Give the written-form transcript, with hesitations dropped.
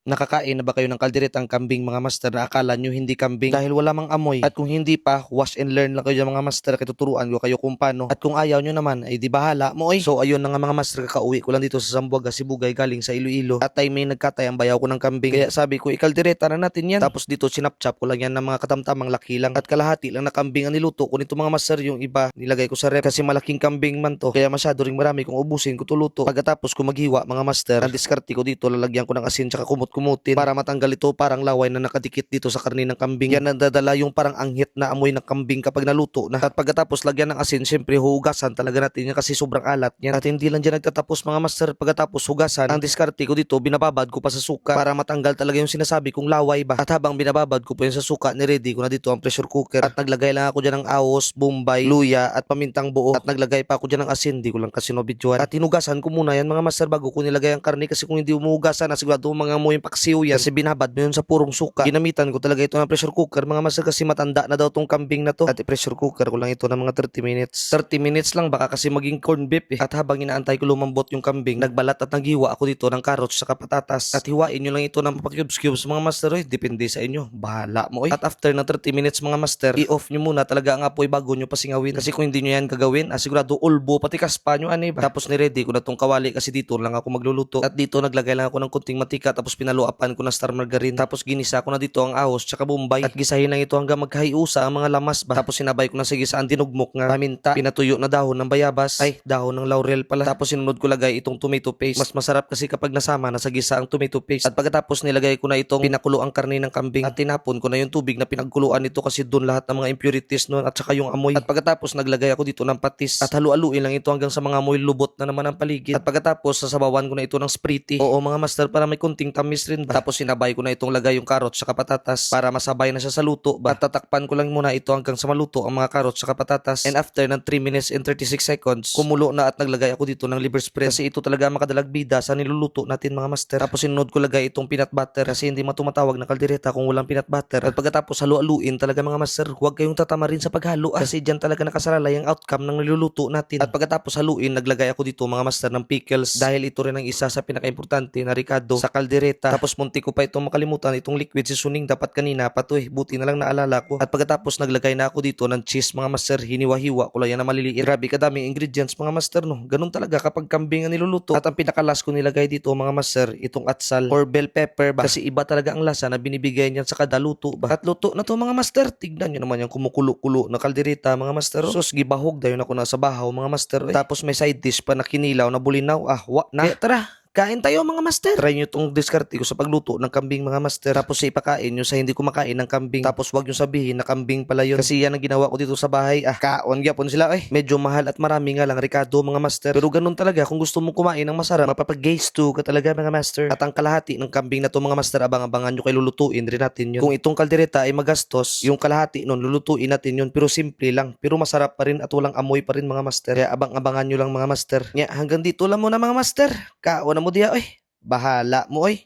Nakakain na ba kayo ng kalderetang kambing mga master na akala nyo hindi kambing dahil wala mang amoy? At kung hindi pa, wash and learn lang kayo dyan mga master, kaya tuturuan ko kayo kung paano. At kung ayaw nyo naman, ay di bahala mo oy. So ayun na nga mga master, kakauwi ko lang dito sa Zamboanga, Sibugay galing sa Iloilo. At ay may nagkatayang bayaw ko ng kambing. Kaya sabi ko, ikaldereta na natin yan. Tapos dito sinapchap ko lang yan ng mga katamtamang laki lang. At kalahati lang na kambing ang niluto ko nito mga master, yung iba nilagay ko sa rep kasi malaking kambing man to. Kaya masyado ring marami kung ubusin ko tuluto. Pagkatapos ko maghiwa mga master, ang diskarte ko dito, lalagyan ko ng asin tsaka kumot-kumutin para matanggal ito parang laway na nakadikit dito sa karne ng kambing. Yan nadadala yung parang anghit na amoy ng kambing kapag naluto na. At pagkatapos lagyan ng asin, syempre hugasan talaga natin yan kasi sobrang alat yan. At hindi lang dyan nagtatapos mga master, pagkatapos hugasan, ang diskarte ko dito, binababad ko pa sa suka para matanggal talaga yung sinasabi kong laway ba. At habang binababad ko po yun sa suka, niready ko na dito ang pressure cooker. At naglagay lang ako dyan ng awos, bombay, luya at pamintang buo. At naglagay pa ako dyan ng asin, di ko lang kasi nobidyoan. At hinugasan ko muna yan mga master bago ko nilagay ang karne kasi kung hindi umuhugasan, sigurado mga amoy yung paksiw yan kasi binabad mo yun sa purong suka. Ginamitan ko talaga ito ng pressure cooker mga master kasi matanda na daw tong kambing na to. At i-pressure cooker ko lang ito ng mga 30 minutes. 30 minutes lang baka kasi maging corn beef eh. At habang inaantay ko lumambot yung kambing, nagbalat at naghiwa ako dito ng carrots sa patatas. At hiwain nyo lang ito ng pa-cubes-cubes mga master oy. Depende sa inyo. Bahala mo oy. At after ng 30 minutes mga master, i-off nyo muna talaga ang apoy bago nyo pasingawin. Kasi kung hindi nyo yan gagawin, sigurado ulbo pati kaspa nyo ani ba. Tapos niready ko na tong kawali kasi dito lang ako magluluto. At dito naglagay lang ako ng kunting mantika tapos pinaluapan ko ng star margarine. Tapos ginisa ko na dito ang ahos tsaka bombay. At gisahin lang ito hanggang magkahiusa ang mga lamas ba. Tapos sinabay ko na sa gisaan dinugmok nga paminta, pinatuyo na dahon ng bayabas, ay dahon ng laurel pala. Tapos sinunod ko lagay itong tomato paste. Mas masarap kasi kapag nasama na sa gisa ang tomato paste. At pagkatapos nilagay ko na itong pinakulo ang karne ng kambing at tinapon ko na yung tubig na pinagkuluan nito kasi doon lahat ng mga impurities noon at saka yung amoy. At pagkatapos naglagay ako dito ng patis at halu-haluin lang ito hanggang sa mga amoy lubot na naman ang paligid. At pagkatapos sasabawan ko na ito ng spriti. Oo mga master, para may kunting tamis rin ba. Tapos sinabay ko na itong lagay yung carrots saka patatas para masabay na siya sa luto ba. At tatakpan ko lang muna ito hanggang sa maluto ang mga carrots saka patatas. And after ng 3 minutes and 36 seconds, kumulo na at naglagay ako dito ng liver spread kasi ito talaga makadalag bida sa niluluto natin mga master. Tapos sinunod ko lagay itong peanut butter kasi hindi matumatawag na kaldereta kung walang peanut butter. At pagkatapos halu-haluin talaga mga master, huwag kayong tatamarin sa paghalo kasi dyan talaga nakasalalay ang outcome ng niluluto natin. At pagkatapos haluin, naglagay ako dito mga master ng pickles dahil ito rin ang isa sa pinakaimportante na ricado sa kaldereta. Tapos munti ko pa itong makalimutan, itong liquid seasoning dapat kanina pa to eh, buti na lang naalala ko. At pagkatapos naglagay na ako dito ng cheese mga master, hiniwa-hiwa ko lang yan na maliliit. Grabe kadaming ingredients mga master no, ganun talaga kapag kambing ang niluluto. At ang pinakalas ko nilagay dito mga master, itong atsal or bell pepper ba kasi iba talaga ang lasa na binibigay niyan sa kada luto ba. At luto na to mga master, tignan nyo naman yung kumukulo-kulo na kaldereta mga master. Sus, gibahog dayon ako na sa bahaw mga master eh. Tapos may side dish pa na kinilaw na bulinaw, wa na. Kaya tara, kain tayo mga master. Try nyo itong diskarte ko sa pagluto ng kambing mga master. Tapos ipakain nyo sa hindi kumakain ng kambing. Tapos wag nyo sabihin na kambing pala yun. Kasi yan ang ginawa ko dito sa bahay. Kaon gyapon sila eh. Medyo mahal at marami nga lang Ricardo mga master. Pero ganun talaga kung gusto mong kumain ng masarap, mapapag-gaze to ka talaga mga master. At ang kalahati ng kambing na to mga master, abang-abangan nyo kay lulutuin rin natin yun. Kung itong kaldereta ay magastos, yung kalahati nun lulutuin natin yun. Pero simple lang. Pero masarap pa rin at walang amoy pa rin mga master. Kaya abang-abangan nyo lang mga master. Hanggang dito lang muna mga master. Kaon na mo diya oy. Bahala mo oy.